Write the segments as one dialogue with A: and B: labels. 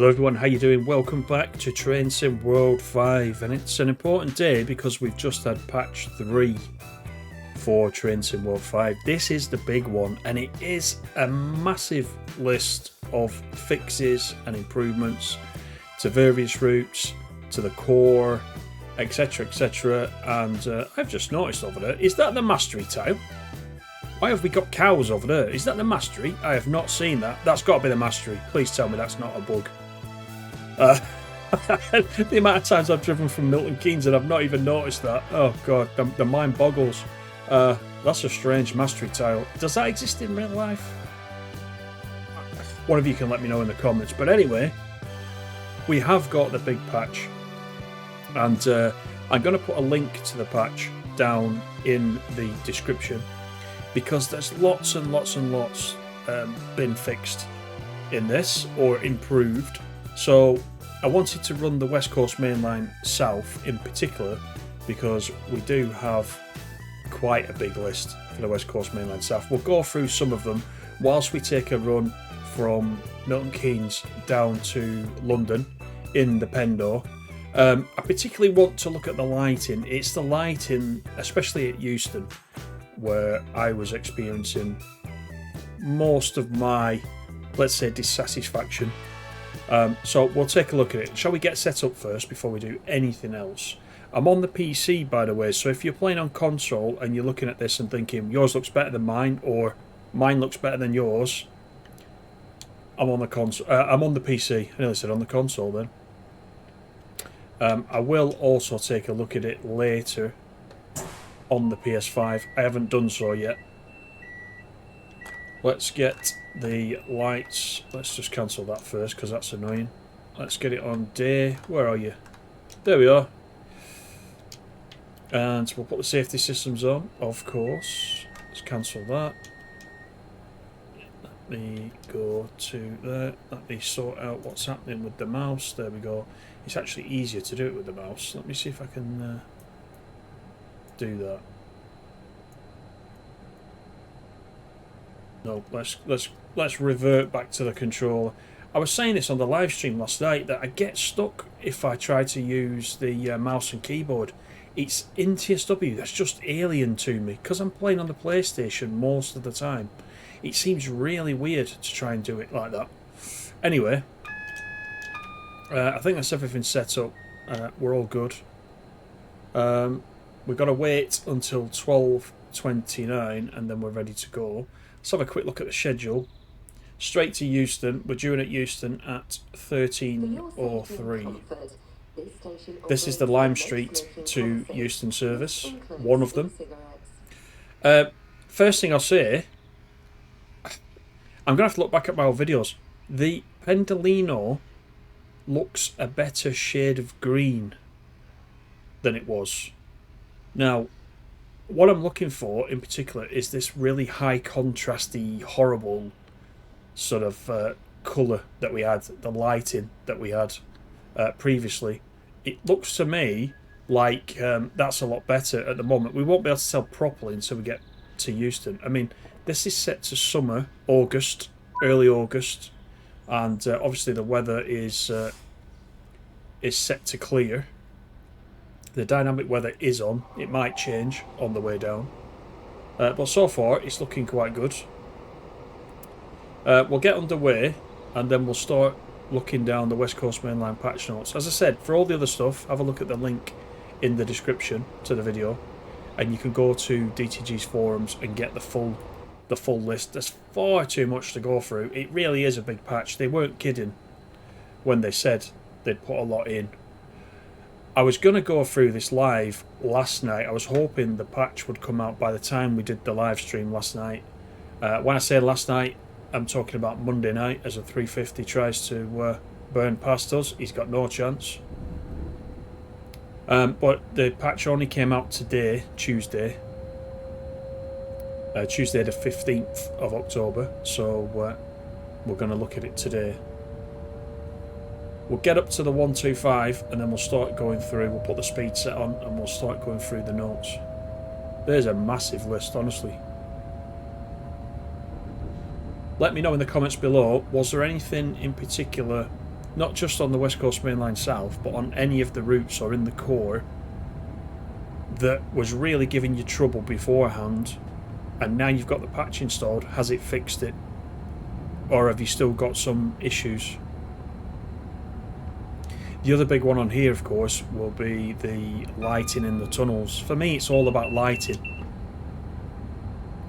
A: Hello everyone, how you doing? Welcome back to Train Sim World 5, and it's an important day because we've just had patch 3 for Train Sim World 5. This is the big one, and it is a massive list of fixes and improvements to various routes, to the core, etc, etc. And I've just noticed over there, is that the mastery tile? Why have we got cows over there? Is that the mastery? I have not seen that. That's got to be the mastery. Please tell me that's not a bug. The amount of times I've driven from Milton Keynes and I've not even noticed that. Oh god, the mind boggles. That's a strange mastery tile. Does that exist in real life? One of you can let me know in the comments. But anyway, we have got the big patch. And I'm going to put a link to the patch down in the description, because there's lots and lots and lots been fixed in this or improved. So I wanted to run the West Coast Main Line South in particular, because we do have quite a big list for the West Coast Main Line South. We'll go through some of them whilst we take a run from Milton Keynes down to London in the Pendor. I particularly want to look at the lighting. It's the lighting, especially at Euston, where I was experiencing most of my, let's say, dissatisfaction. So we'll take a look at it. Shall we get set up first before we do anything else? I'm on the PC, by the way, so if you're playing on console and you're looking at this and thinking yours looks better than mine, or mine looks better than yours, I'm on the console. I'm on the PC. I nearly said on the console then. I will also take a look at it later on the PS5. I haven't done so yet. Let's get the lights. Let's just cancel that first because that's annoying. Let's get it on day. Where are you? There we are. And we'll put the safety systems on, of course. Let's cancel that. Let me go to there. Let me sort out what's happening with the mouse. There we go. It's actually easier to do it with the mouse. Let me see if I can do that. No, let's revert back to the controller. I was saying this on the live stream last night that I get stuck if I try to use the mouse and keyboard. It's in TSW. That's just alien to me because I'm playing on the PlayStation most of the time. It seems really weird to try and do it like that. Anyway, I think that's everything set up. We're all good. We've got to wait until 12:29 and then we're ready to go. Let's have a quick look at the schedule. Straight to Euston. We're due in at Euston at 13:03. This is the Lime Street to Euston service, one of them. First thing I'll say, I'm going to have to look back at my old videos. The Pendolino looks a better shade of green than it was. Now, what I'm looking for in particular is this really high contrasty, horrible sort of colour that we had, the lighting that we had previously. It looks to me like that's a lot better at the moment. We won't be able to tell properly until we get to Euston. I mean, this is set to summer, August, early August, and obviously the weather is set to clear. The dynamic weather is on. It might change on the way down. But so far, it's looking quite good. We'll get underway, and then we'll start looking down the West Coast Main Line patch notes. As I said, for all the other stuff, have a look at the link in the description to the video, and you can go to DTG's forums and get the full list. There's far too much to go through. It really is a big patch. They weren't kidding when they said they'd put a lot in. I was going to go through this live last night. I was hoping the patch would come out by the time we did the live stream last night. When I say last night, I'm talking about Monday night, as a 350 tries to burn past us. He's got no chance. But the patch only came out today, Tuesday the 15th of October. So we're going to look at it today. We'll get up to the 125 and then we'll start going through. We'll put the speed set on and we'll start going through the notes. There's a massive list, honestly. Let me know in the comments below, was there anything in particular not just on the West Coast Main Line South, but on any of the routes or in the core that was really giving you trouble beforehand, and now you've got the patch installed, has it fixed it? Or have you still got some issues? The other big one on here, of course, will be the lighting in the tunnels. For me, it's all about lighting.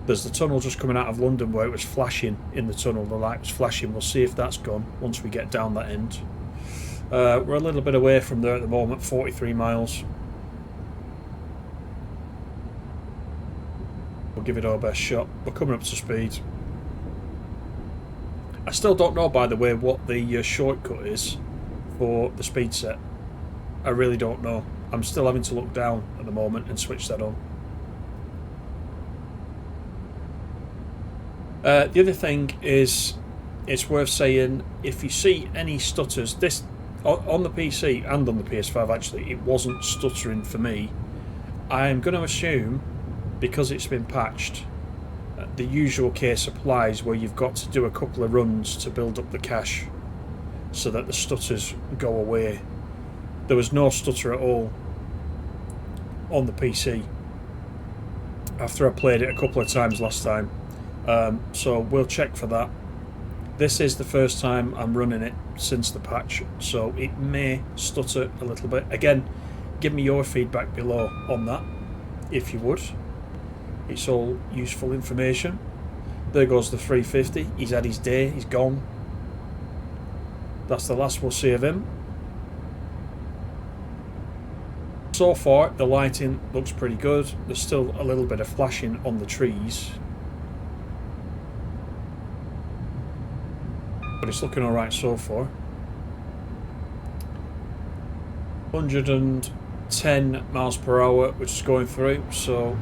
A: There's the tunnel just coming out of London where it was flashing in the tunnel. The light was flashing. We'll see if that's gone once we get down that end. We're a little bit away from there at the moment, 43 miles. We'll give it our best shot. We're coming up to speed. I still don't know, by the way, what the shortcut is for the speed set. I really don't know. I'm still having to look down at the moment and switch that on. The other thing is, it's worth saying, if you see any stutters, this on the PC and on the PS5 actually, it wasn't stuttering for me. I am going to assume, because it's been patched, the usual case applies where you've got to do a couple of runs to build up the cache so that the stutters go away. There was no stutter at all on the PC after I played it a couple of times last time. So we'll check for that. This is the first time I'm running it since the patch, so it may stutter a little bit. Again, give me your feedback below on that, if you would. It's all useful information. There goes the 350. He's had his day, he's gone. That's the last we'll see of him. So far, the lighting looks pretty good. There's still a little bit of flashing on the trees, but it's looking alright so far. 110 miles per hour, which is going through, so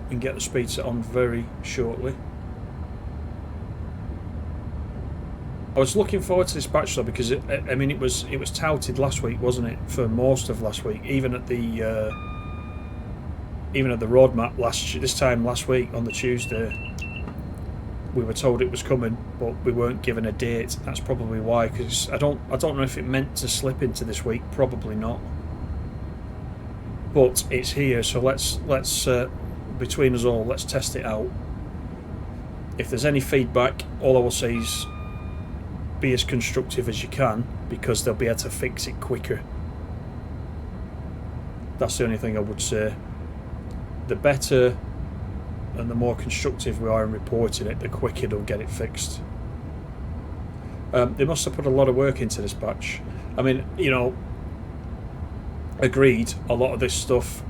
A: we can get the speed set on very shortly. I was looking forward to this patch though, because it was touted last week, wasn't it, for most of last week, even at the roadmap this time last week on the Tuesday. We were told it was coming, but we weren't given a date. That's probably why, because I don't know if it meant to slip into this week. Probably not. But it's here, so let's between us all, let's test it out. If there's any feedback, all I will say is be as constructive as you can, because they'll be able to fix it quicker. That's the only thing I would say. The better and the more constructive we are in reporting it, the quicker they'll get it fixed. They must have put a lot of work into this patch. I mean, you know, agreed, a lot of this stuff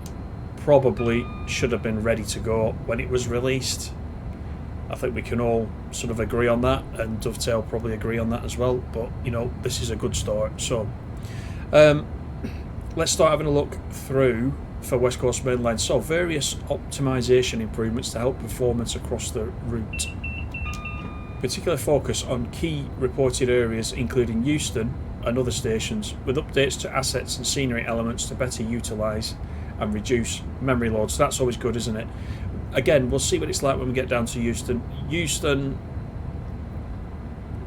A: probably should have been ready to go when it was released. I think we can all sort of agree on that, and Dovetail probably agree on that as well, but you know, this is a good start. So let's start having a look through for West Coast Main Line. So various optimization improvements to help performance across the route. Particular focus on key reported areas including Euston and other stations, with updates to assets and scenery elements to better utilise and reduce memory loads. That's always good, isn't it? Again, we'll see what it's like when we get down to Euston. Euston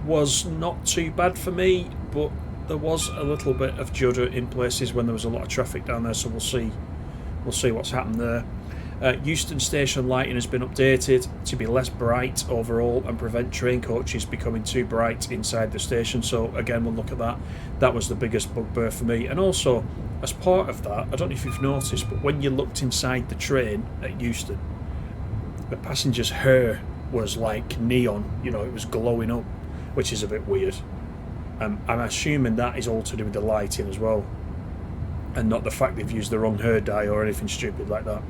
A: was not too bad for me, but there was a little bit of judder in places when there was a lot of traffic down there, so we'll see what's happened there. Euston station lighting has been updated to be less bright overall and prevent train coaches becoming too bright inside the station. So again, we'll look at that. That was the biggest bugbear for me. And also, as part of that, I don't know if you've noticed, but when you looked inside the train at Euston, the passenger's hair was like neon, you know, it was glowing up, which is a bit weird. I'm assuming that is all to do with the lighting as well, and not the fact they've used the wrong hair dye or anything stupid like that.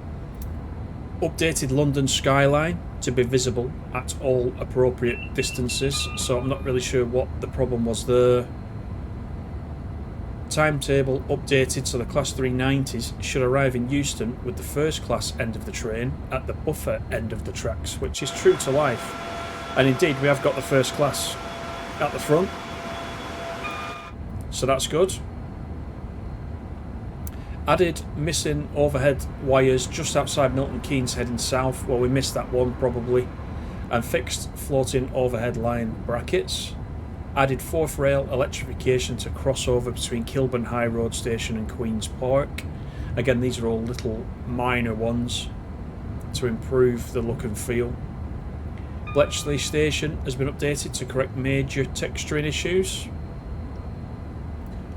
A: Updated London skyline to be visible at all appropriate distances, so I'm not really sure what the problem was there. Timetable updated, so the Class 390s should arrive in Euston with the first class end of the train at the buffer end of the tracks, which is true to life. And indeed, we have got the first class at the front, so that's good. Added missing overhead wires just outside Milton Keynes heading south. Well, we missed that one probably. And fixed floating overhead line brackets. Added fourth rail electrification to crossover between Kilburn High Road Station and Queen's Park. Again, these are all little minor ones to improve the look and feel. Bletchley Station has been updated to correct major texturing issues.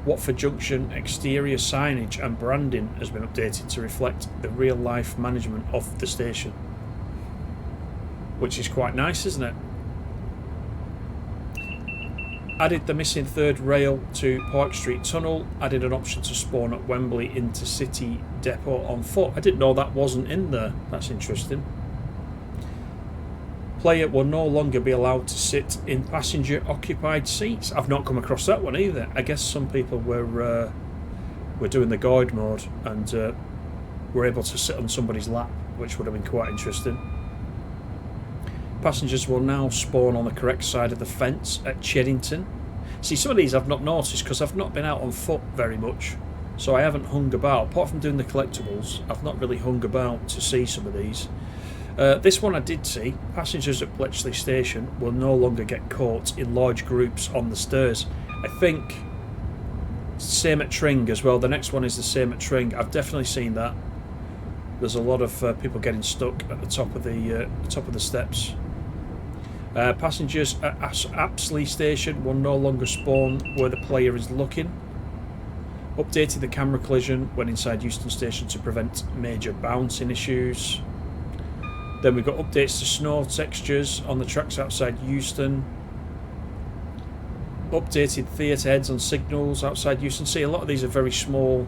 A: Watford Junction exterior signage and branding has been updated to reflect the real-life management of the station, which is quite nice, isn't it? Added the missing third rail to Park Street Tunnel. Added an option to spawn at Wembley Intercity Depot on foot. I didn't know that wasn't in there. That's interesting. Player will no longer be allowed to sit in passenger occupied seats. I've not come across that one either. I guess some people were doing the guide mode and were able to sit on somebody's lap, which would have been quite interesting. Passengers will now spawn on the correct side of the fence at Cheddington. See, some of these I've not noticed because I've not been out on foot very much, so I haven't hung about. Apart from doing the collectibles, I've not really hung about to see some of these. This one I did see. Passengers at Bletchley Station will no longer get caught in large groups on the stairs. I think same at Tring as well. The next one is the same at Tring. I've definitely seen that. There's a lot of people getting stuck at the top of the steps. Passengers at Apsley Station will no longer spawn where the player is looking. Updated the camera collision when inside Euston Station to prevent major bouncing issues. Then we've got updates to snow textures on the tracks outside Euston. Updated theatre heads on signals outside Euston. See, a lot of these are very small.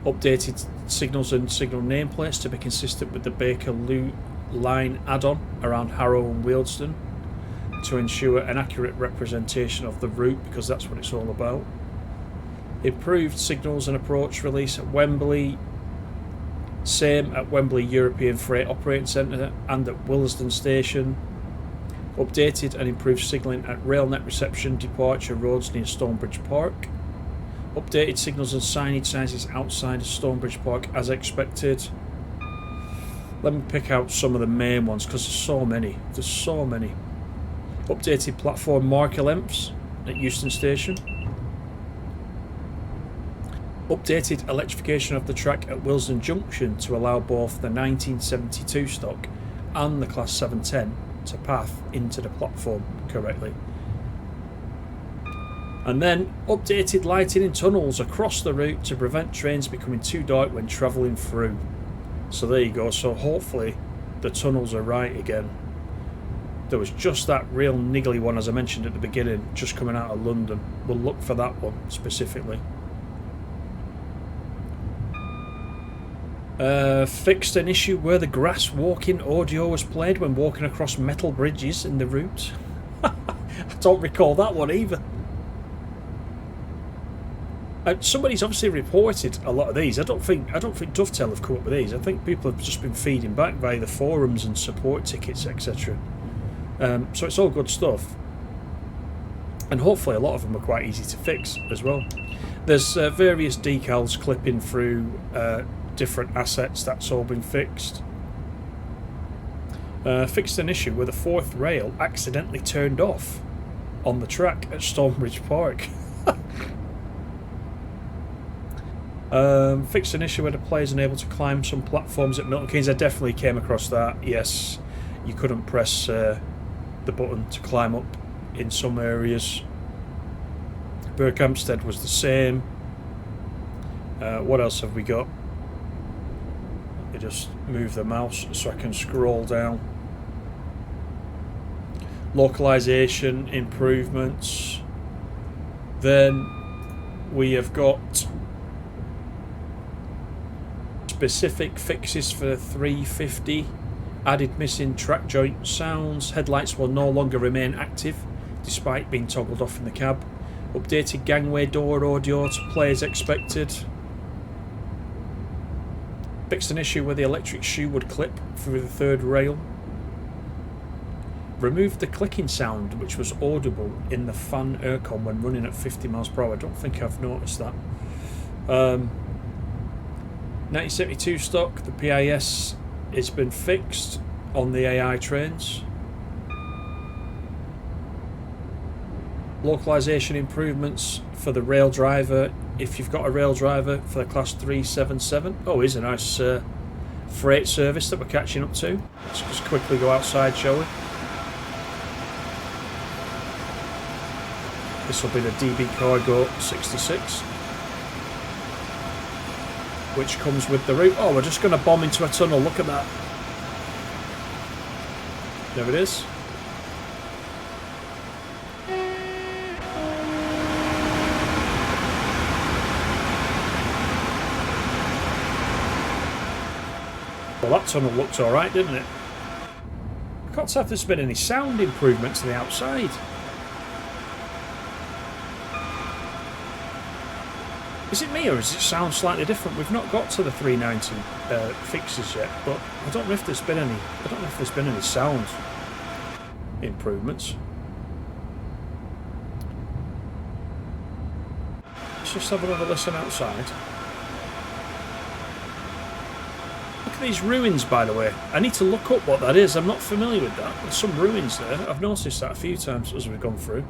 A: Updated signals and signal nameplates to be consistent with the Baker line add-on around Harrow and Wealdstone to ensure an accurate representation of the route, because that's what it's all about. Improved signals and approach release at Wembley. Same at Wembley European Freight Operating Centre and at Willesden Station. Updated and improved signalling at RailNet reception departure roads near Stonebridge Park. Updated signals and signage sizes outside of Stonebridge Park as expected. Let me pick out some of the main ones because there's so many. There's so many. Updated platform marker lengths at Euston Station. Updated electrification of the track at Willesden Junction to allow both the 1972 stock and the Class 710 to path into the platform correctly. And then updated lighting in tunnels across the route to prevent trains becoming too dark when travelling through. So there you go. So hopefully the tunnels are right again. There was just that real niggly one, as I mentioned at the beginning, just coming out of London. We'll look for that one specifically. Fixed an issue where the grass walking audio was played when walking across metal bridges in the route. I don't recall that one either. Somebody's obviously reported a lot of these. I don't think Dovetail have come up with these. I think people have just been feeding back via the forums and support tickets, etc. So it's all good stuff, and hopefully a lot of them are quite easy to fix as well. There's various decals clipping through different assets. That's all been fixed. Fixed an issue where the fourth rail accidentally turned off on the track at Stonebridge Park. Fixed an issue where the players unable to climb some platforms at Milton Keynes. I definitely came across that. Yes, you couldn't press the button to climb up in some areas. Berkhamsted was the same. What else have we got? Let me just move the mouse so I can scroll down. Localization improvements. Then we have got specific fixes for 350. Added missing track joint sounds. Headlights will no longer remain active despite being toggled off in the cab. Updated gangway door audio to play as expected. Fixed an issue where the electric shoe would clip through the third rail. Removed the clicking sound which was audible in the fan aircon when running at 50 miles per hour. I don't think I've noticed that. 1972 stock, the PIS has been fixed on the AI trains. Localization improvements for the rail driver, if you've got a rail driver, for the class 377. Oh, here's a nice freight service that we're catching up to. Let's just quickly go outside, shall we? This will be the DB Cargo 66, which comes with the route. Oh, we're just going to bomb into a tunnel. Look at that. There it is. Well, that tunnel looked alright, didn't it? I can't tell if there's been any sound improvements to the outside. Is it me, or does it sound slightly different? We've not got to the 390 fixes yet, but I don't know if there's been any. I don't know if there's been any sound improvements. Let's just have another listen outside. Look at these ruins, by the way. I need to look up what that is. I'm not familiar with that. There's some ruins there. I've noticed that a few times as we've gone through.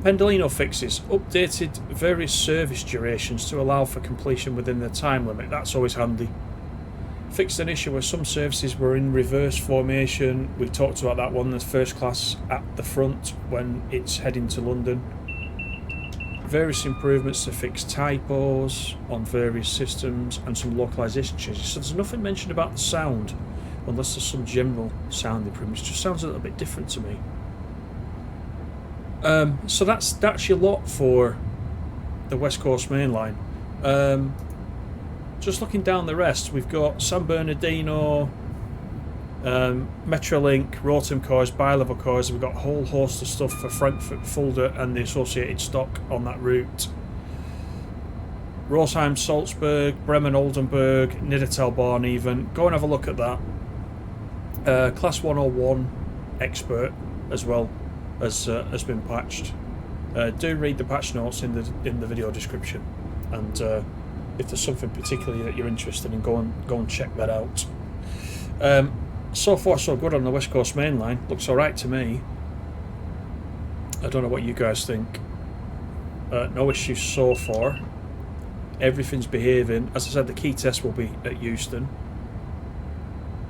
A: Pendolino fixes. Updated various service durations to allow for completion within the time limit. That's always handy. Fixed an issue where some services were in reverse formation. We talked about that one, the first class at the front when it's heading to London. Various improvements to fix typos on various systems and some localization changes. So there's nothing mentioned about the sound, unless there's some general sound improvements. It just sounds a little bit different to me. So that's your lot for the West Coast Main Line. Just looking down the rest, we've got San Bernardino, Metrolink, Rotem cars, bi-level cars. We've got a whole host of stuff for Frankfurt, Fulda and the associated stock on that route. Rosheim, Salzburg, Bremen, Oldenburg, Niedertalbahn even. Go and have a look at that. Class 101 Expert as well has been patched. Do read the patch notes in the video description, and if there's something particularly that you're interested in, go and check that out. So far so good on the West Coast Main Line. Looks alright to me. I don't know what you guys think. No issues so far. Everything's behaving. As I said, the key test will be at Euston,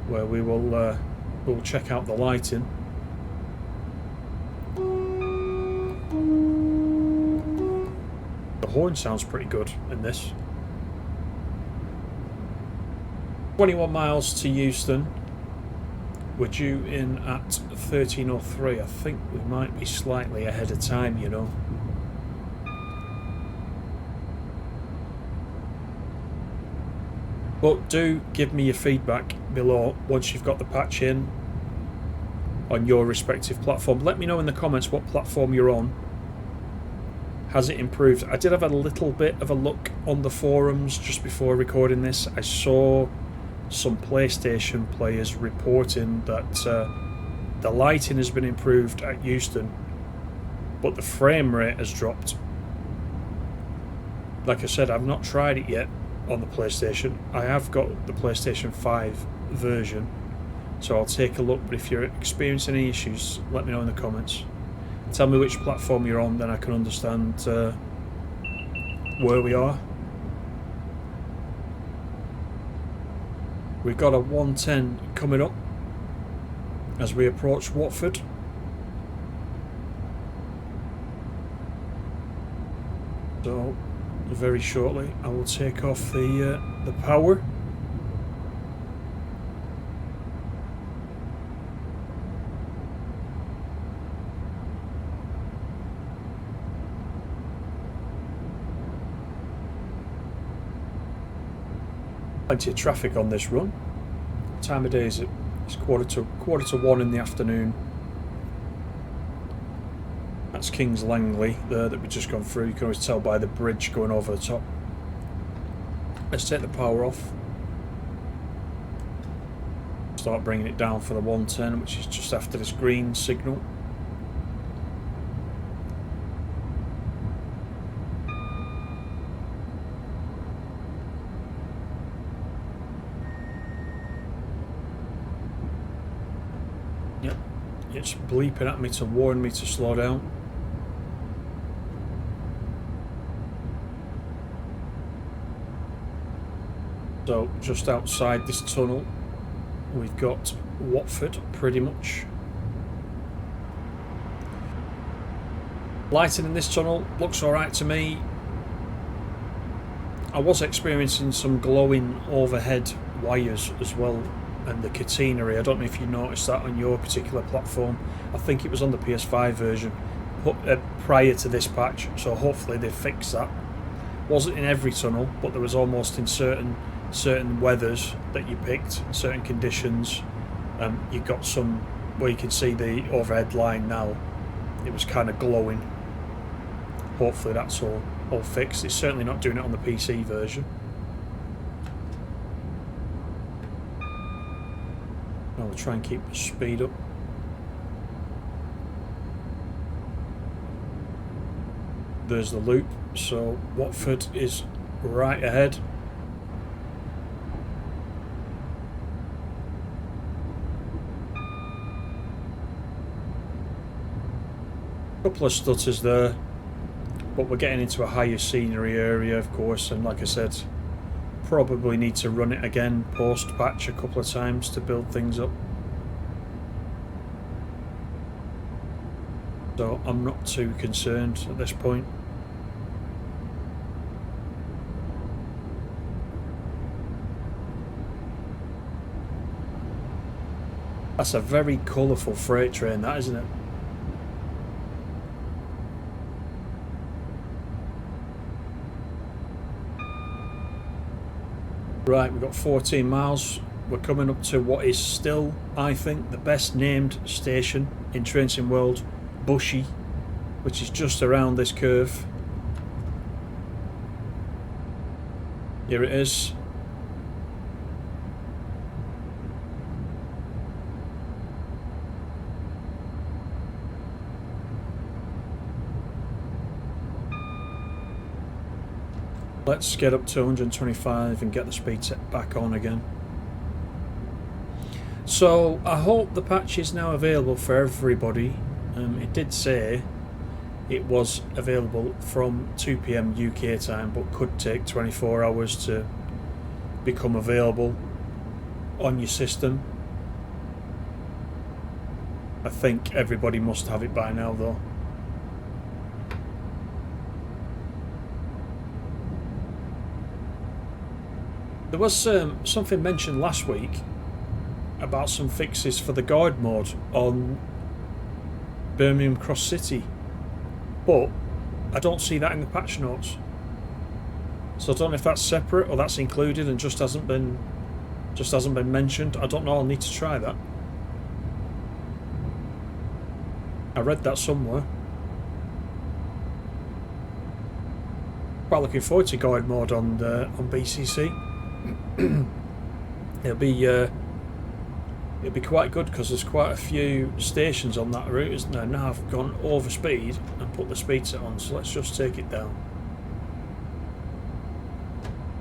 A: where we'll check out the lighting. The horn sounds pretty good in this. 21 miles to Euston. We're due in at 13:03. I think we might be slightly ahead of time, you know. But do give me your feedback below once you've got the patch in on your respective platform. Let me know in the comments what platform you're on. Has it improved? I did have a little bit of a look on the forums just before recording this. I saw some PlayStation players reporting that the lighting has been improved at Euston, but the frame rate has dropped. Like I said, I've not tried it yet on the PlayStation. I have got the PlayStation 5 version, so I'll take a look. But if you're experiencing any issues, let me know in the comments. Tell me which platform you're on, then I can understand where we are. We've got a 110 coming up as we approach Watford. So very shortly I will take off the power. Plenty of traffic on this run. What time of day is it? It's quarter to 1 in the afternoon. That's King's Langley there that we've just gone through. You can always tell by the bridge going over the top. Let's take the power off. Start bringing it down for the 110, which is just after this green signal. It's bleeping at me to warn me to slow down. So just outside this tunnel we've got Watford pretty much. Lighting in this tunnel looks alright to me. I was experiencing some glowing overhead wires as well, and the catenary. I don't know if you noticed that on your particular platform. I think it was on the PS5 version prior to this patch, so hopefully they fixed that. Wasn't in every tunnel, but there was almost in certain weathers that you picked, certain conditions. You got some where you can see the overhead line now. It was kind of glowing. Hopefully that's all fixed. It's certainly not doing it on the PC version. I'll try and keep the speed up. There's the loop, so Watford is right ahead. Couple of stutters there, but we're getting into a higher scenery area, of course, and like I said, probably need to run it again post-patch a couple of times to build things up. So I'm not too concerned at this point. That's a very colourful freight train, that, isn't it? Right, we've got 14 miles. We're coming up to what is still, I think, the best named station in Train World, Bushy, which is just around this curve. Here it is. Let's get up to 125 and get the speed set back on again. So I hope the patch is now available for everybody. It did say it was available from 2 PM UK time, but could take 24 hours to become available on your system. I think everybody must have it by now though. There was something mentioned last week about some fixes for the guard mode on Birmingham Cross City, but I don't see that in the patch notes. So I don't know if that's separate or that's included and just hasn't been mentioned. I don't know. I'll need to try that. I read that somewhere. Quite looking forward to guard mode on BCC. It'll be quite good because there's quite a few stations on that route, isn't there? Now I've gone over speed and put the speed set on, so let's just take it down.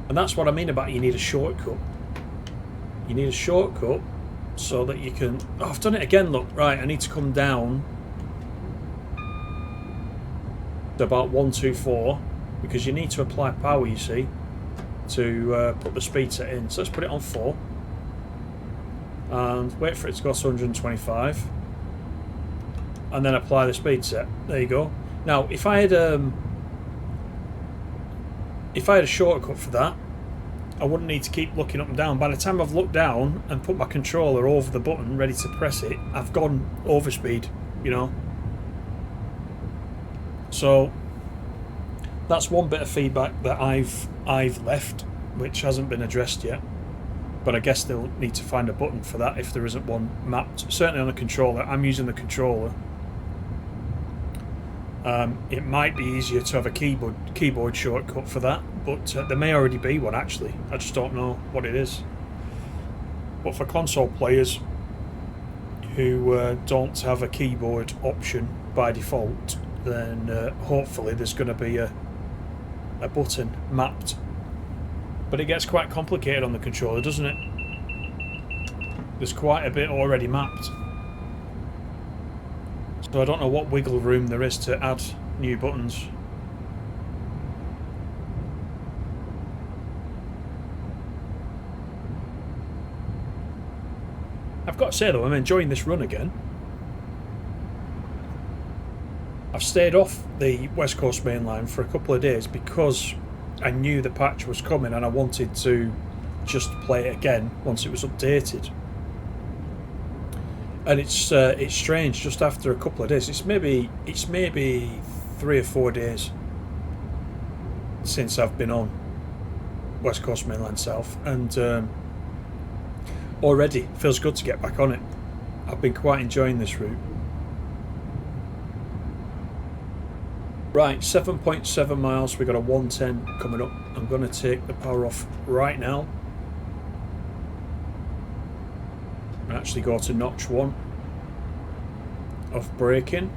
A: And that's what I mean about you need a shortcut. You need a shortcut so that you can... Oh, I've done it again, look. Right, I need to come down to about 124 because you need to apply power, you see, to put the speed set in. So let's put it on 4 and wait for it to go to 125 and then apply the speed set. There you go. Now if I had a shortcut for that, I wouldn't need to keep looking up and down. By the time I've looked down and put my controller over the button ready to press it, I've gone over speed, you know. So that's one bit of feedback that I've left, which hasn't been addressed yet. But I guess they'll need to find a button for that if there isn't one mapped. Certainly on the controller. I'm using the controller. It might be easier to have a keyboard shortcut for that, but there may already be one actually. I just don't know what it is. But for console players who don't have a keyboard option by default, then hopefully there's going to be a button mapped. But it gets quite complicated on the controller, doesn't it? There's quite a bit already mapped. So I don't know what wiggle room there is to add new buttons. I've got to say though, I'm enjoying this run again. I've stayed off the West Coast Main Line for a couple of days because I knew the patch was coming and I wanted to just play it again once it was updated. And it's strange, just after a couple of days, it's maybe 3 or 4 days since I've been on West Coast Main Line South, and already feels good to get back on it. I've been quite enjoying this route. Right, 7.7 miles, we've got a 110 coming up. I'm going to take the power off right now and actually go to notch 1 of braking.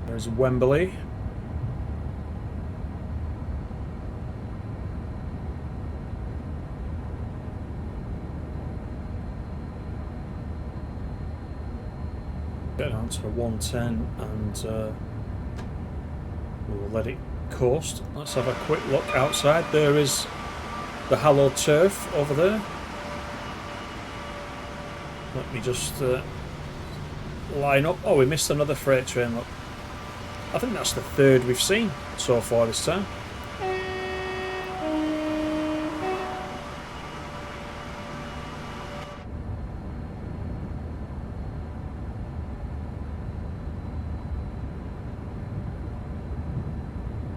A: There's Wembley. Get down to the 110 and we'll let it coast. Let's have a quick look outside. There is the hallowed turf over there. Let me just line up. Oh, we missed another freight train, look. I think that's the third we've seen so far this time.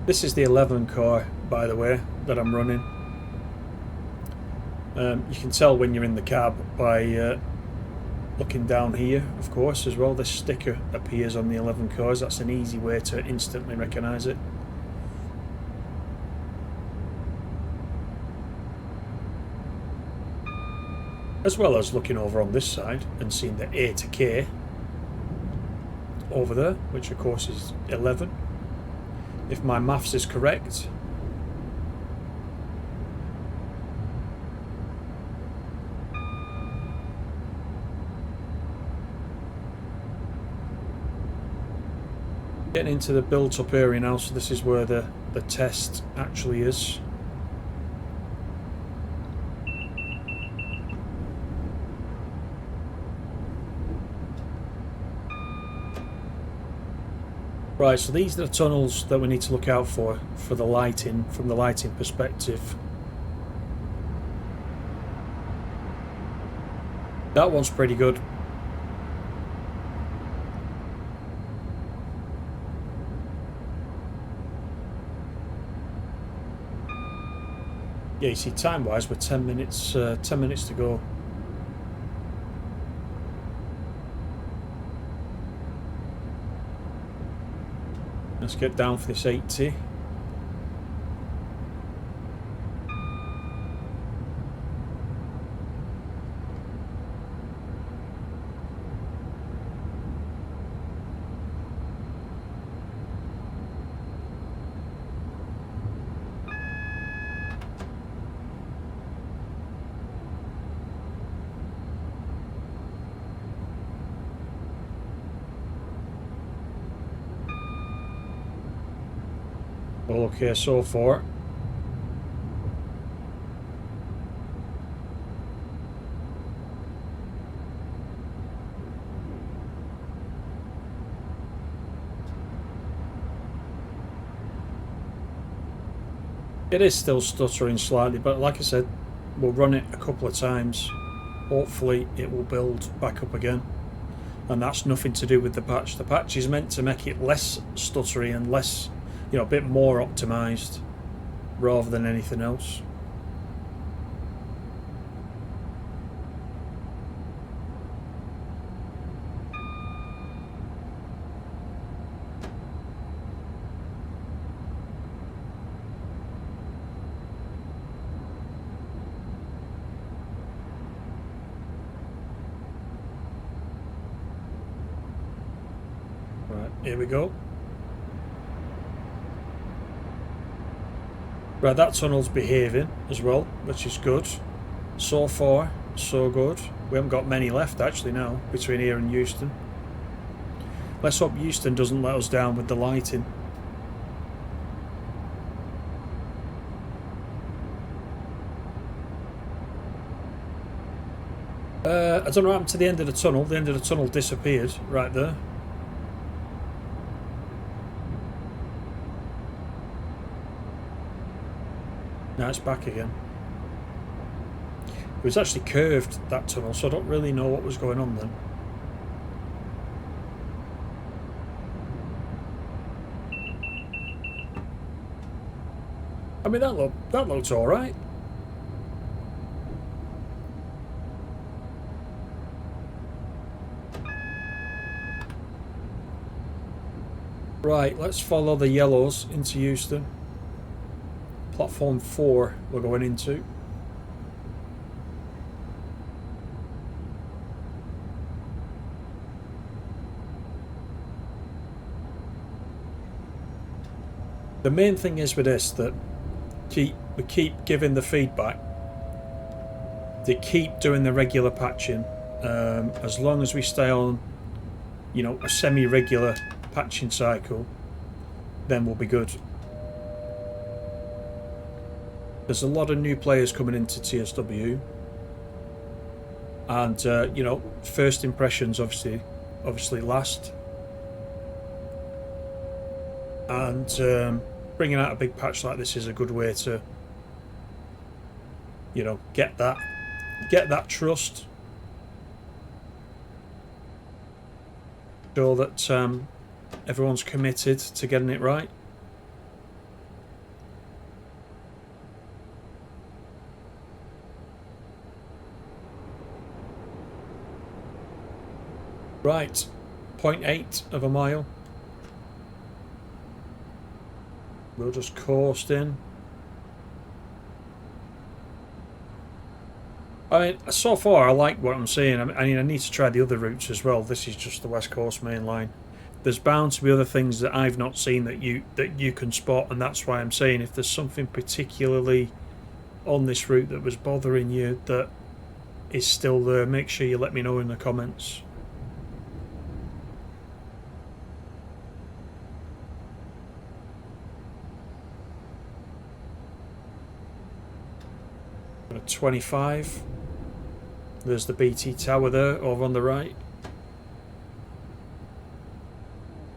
A: This is the 11 car, by the way, that I'm running. You can tell when you're in the cab by looking down here, of course, as well. This sticker appears on the 11 cars. That's an easy way to instantly recognise it. As well as looking over on this side and seeing the A to K over there, which of course is 11. If my maths is correct. Getting into the built-up area now, so this is where the test actually is. Right, so these are the tunnels that we need to look out for the lighting, from the lighting perspective. That one's pretty good. Yeah, you see, time-wise, we're 10 minutes to go. Let's get down for this 80. All okay so far. It is still stuttering slightly, but like I said, we'll run it a couple of times. Hopefully it will build back up again. And that's nothing to do with the patch. The patch is meant to make it less stuttery and less, you know, a bit more optimized rather than anything else. Right, here we go. Right, that tunnel's behaving as well, which is good. So far, so good. We haven't got many left actually now, between here and Euston. Let's hope Euston doesn't let us down with the lighting. I don't know what happened to the end of the tunnel. The end of the tunnel disappeared right there. Now it's back again. It was actually curved, that tunnel, so I don't really know what was going on then. I mean, that looked alright. Right, let's follow the yellows into Euston. Platform 4 we're going into. The main thing is with this that we keep giving the feedback. They keep doing the regular patching. As long as we stay on, you know, a semi-regular patching cycle, then we'll be good. There's a lot of new players coming into TSW, and you know, first impressions obviously last, and bringing out a big patch like this is a good way to, you know, get that trust, show that everyone's committed to getting it right. Right, 0.8 of a mile. We'll just coast in. I mean, so far I like what I'm seeing. I mean, I need to try the other routes as well. This is just the West Coast main line. There's bound to be other things that I've not seen that you can spot, and that's why I'm saying if there's something particularly on this route that was bothering you that is still there, make sure you let me know in the comments. Got a 25. There's the BT tower there over on the right.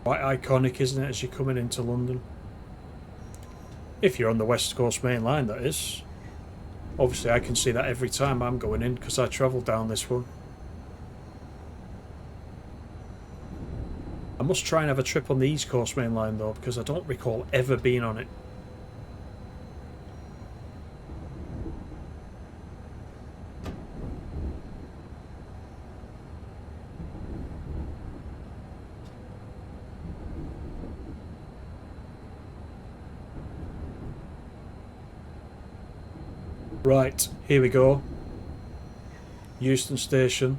A: Quite iconic, isn't it, as you're coming into London? If you're on the West Coast main line, that is. Obviously I can see that every time I'm going in because I travel down this one. I must try and have a trip on the East Coast main line though, because I don't recall ever being on it. Right, here we go. Euston Station.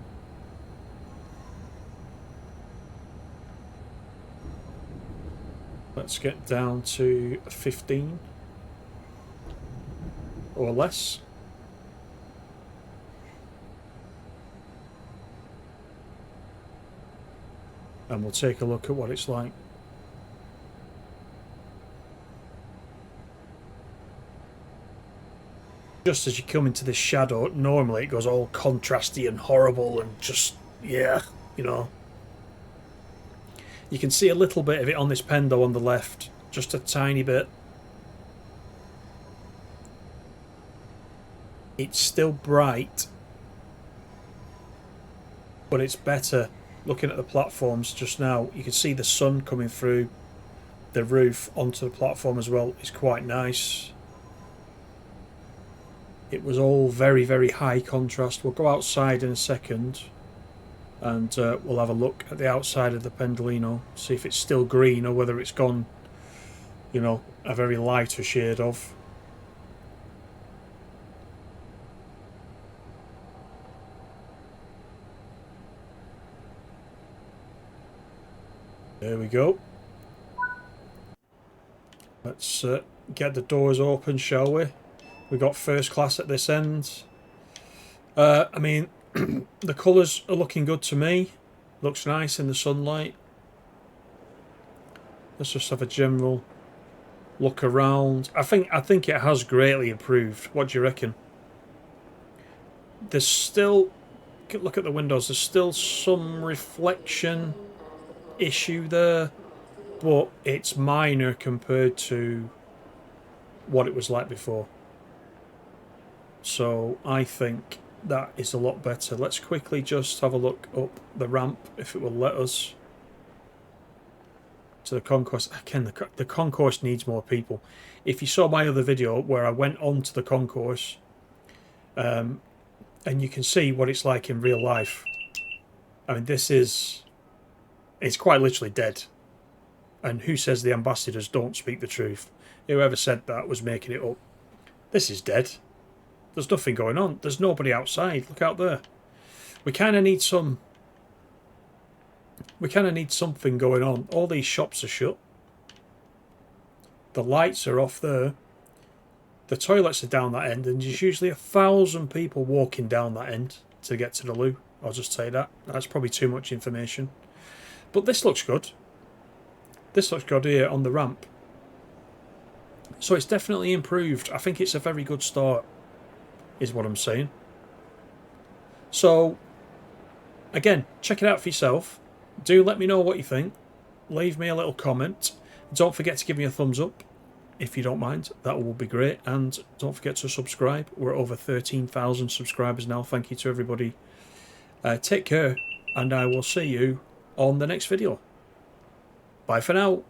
A: Let's get down to 15 or less. And we'll take a look at what it's like. Just as you come into this shadow, normally it goes all contrasty and horrible and just, yeah, you know. You can see a little bit of it on this pendo on the left, just a tiny bit. It's still bright, but it's better. Looking at the platforms just now, you can see the sun coming through the roof onto the platform as well. It's quite nice. It was all very, very high contrast. We'll go outside in a second and we'll have a look at the outside of the Pendolino, see if it's still green or whether it's gone, you know, a very lighter shade of. There we go. Let's get the doors open, shall we? We got first class at this end. I mean, the colours are looking good to me. Looks nice in the sunlight. Let's just have a general look around. I think it has greatly improved. What do you reckon? There's still, look at the windows. There's still some reflection issue there, but it's minor compared to what it was like before. So I think that is a lot better. Let's quickly just have a look up the ramp, if it will let us, to the concourse. Again, the concourse needs more people. If you saw my other video where I went on to the concourse, and you can see what it's like in real life. I mean, it's quite literally dead. And who says the ambassadors don't speak the truth? Whoever said that was making it up. This is dead. There's nothing going on. There's nobody outside. Look out there. We kind of need something going on. All these shops are shut. The lights are off there. The toilets are down that end, and there's usually 1,000 people walking down that end to get to the loo. I'll just say that. That's probably too much information. But this looks good. This looks good here on the ramp. So it's definitely improved. I think it's a very good start, is what I'm saying. So, again, check it out for yourself. Do let me know what you think. Leave me a little comment. Don't forget to give me a thumbs up, if you don't mind. That will be great. And don't forget to subscribe. We're over 13,000 subscribers now. Thank you to everybody. Take care, and I will see you on the next video. Bye for now.